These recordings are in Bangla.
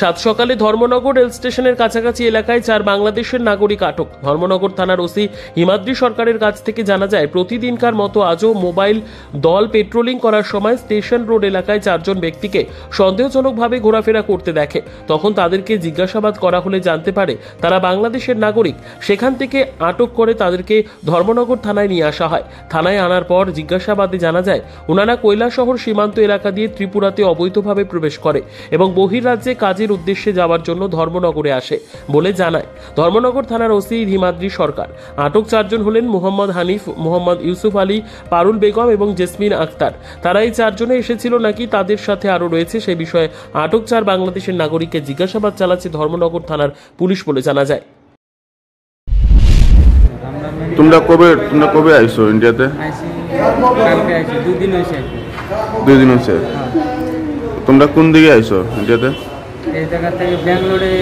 সাত সকালে ধর্মনগর রেল স্টেশনের কাছাকাছি এলাকায় 4 বাংলাদেশের নাগরিক আটক। ধর্মনগর থানার ওসি হিমাদ্রি সরকারের কাছ থেকে জানা যায়, প্রতিদিনকার মতো আজও মোবাইল দল পেট্রোলিং করার সময় স্টেশন রোড এলাকায় 4 জন ব্যক্তিকে সন্দেহজনকভাবে ঘোরাফেরা করতে দেখে। তখন তাদেরকে জিজ্ঞাসাবাদ করা হলে জানতে পারে তারা বাংলাদেশের নাগরিক। সেখান থেকে আটক করে তাদেরকে ধর্মনগর থানায় নিয়ে আসা হয়। থানায় আনার পর জিজ্ঞাসাবাদে জানা যায়, ওনারা কৈলাসহর সীমান্ত এলাকা দিয়ে ত্রিপুরাতে অবৈধভাবে প্রবেশ করে এবং বহির্রাজ্যে কাজের উদ্দেশ্যে যাওয়ার জন্য ধর্মনগরে আসে বলে জানায় ধর্মনগর থানার ওসি হিমাদ্রি সরকার। আটক 4 জন হলেন মোহাম্মদ হানিফ, মোহাম্মদ ইউসুফ আলী, পারুল বেগম এবং জেসমিন আক্তার। তারা এই 4 জনে এসেছিল নাকি তাদের সাথে আরও রয়েছে সেই বিষয়ে আটক 4 বাংলাদেশের নাগরিককে জিজ্ঞাসাবাদ চালাচ্ছে ধর্মনগর থানার পুলিশ বলে জানা যায়। তোমরা কবে আইছো ইন্ডিয়াতে? কালকে আইছি, 2 দিন হয়েছে। 2 দিন হয়েছে। তোমরা কোন দিকে আইছো ইন্ডিয়াতে? এই জায়গা থেকে ব্যাঙ্গালোরে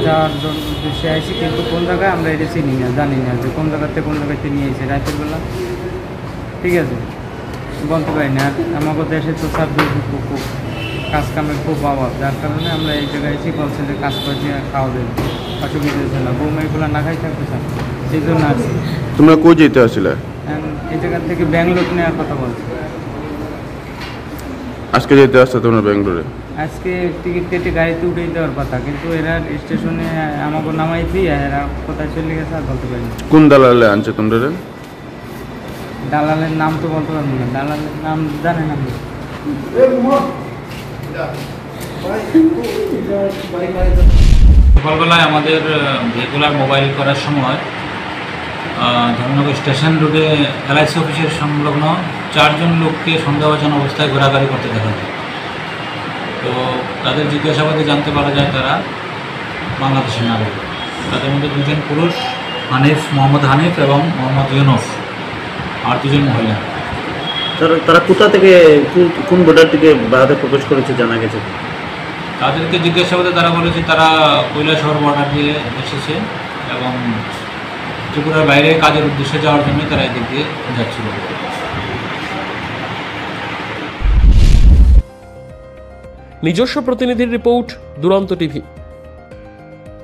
যাওয়ার উদ্দেশ্যে আইছি, কিন্তু কোন জায়গায় আমরা এটা চিনি না, জানি না যে কোন জায়গাতে কোন জায়গাতে নিয়ে এসে রাতের বেলা। ঠিক আছে, বলতে পারি না। আর আমাদের দেশে তো সার্ভিস খুব কাজ কামের খুব অভাব, যার কারণে আমরা এই জায়গায় এসে বলছি যে কাজ করে দিয়ে খাওয়া দেবে, অসুবিধা হচ্ছে না, বৌমা এগুলো না খাই থাকতে চান, সেই জন্য আসছি। তোমরা কই যেতে আসলে? এই জায়গা থেকে ব্যাঙ্গালোর নেওয়ার কথা বলছি। আজকে যেতে আসছো তোমরা ব্যাঙ্গালোরে? আজকে টিকিট কেটে গাড়িতে উঠে দেওয়ার কথা, কিন্তু এরা স্টেশনে আমাকে নামাই দিয়ে এরা কোথায় চলে গেছে আর বলতে পারি না। কোন দালালে আনছে তোমরা? দালালের নাম তো বলতে পারবো না, দালালের নাম জানেন আপনি? সকালবেলায় আমাদের রেগুলার মোবাইল করার সময় ধর্মনগর স্টেশন রোডে LIC অফিসের সংলগ্ন 4 জন লোককে সন্দেহভাজন অবস্থায় ঘোরাঘুরি করতে দেখা যায়। তো তাদের জিজ্ঞাসাবাদে জানতে পারা যায় তারা বাংলাদেশের নাগরিক। তাদের মধ্যে 2 জন পুরুষ, মোহাম্মদ হানিফ এবং মোহাম্মদ ইউনুস, আর 2 জন মহিলা। তারা কোথা থেকে, কোন বর্ডার থেকে ভারতে প্রবেশ করেছে জানা গেছে? তাদেরকে জিজ্ঞাসাবাদে তারা বলেছে তারা কৈলাসহর বর্ডার দিয়ে এসেছে এবং ত্রিপুরার বাইরে কাজের উদ্দেশ্যে যাওয়ার জন্য তারা এদিক দিয়ে যাচ্ছিল। নিজস্ব প্রতিনিধির রিপোর্ট, দুরন্ত টিভি।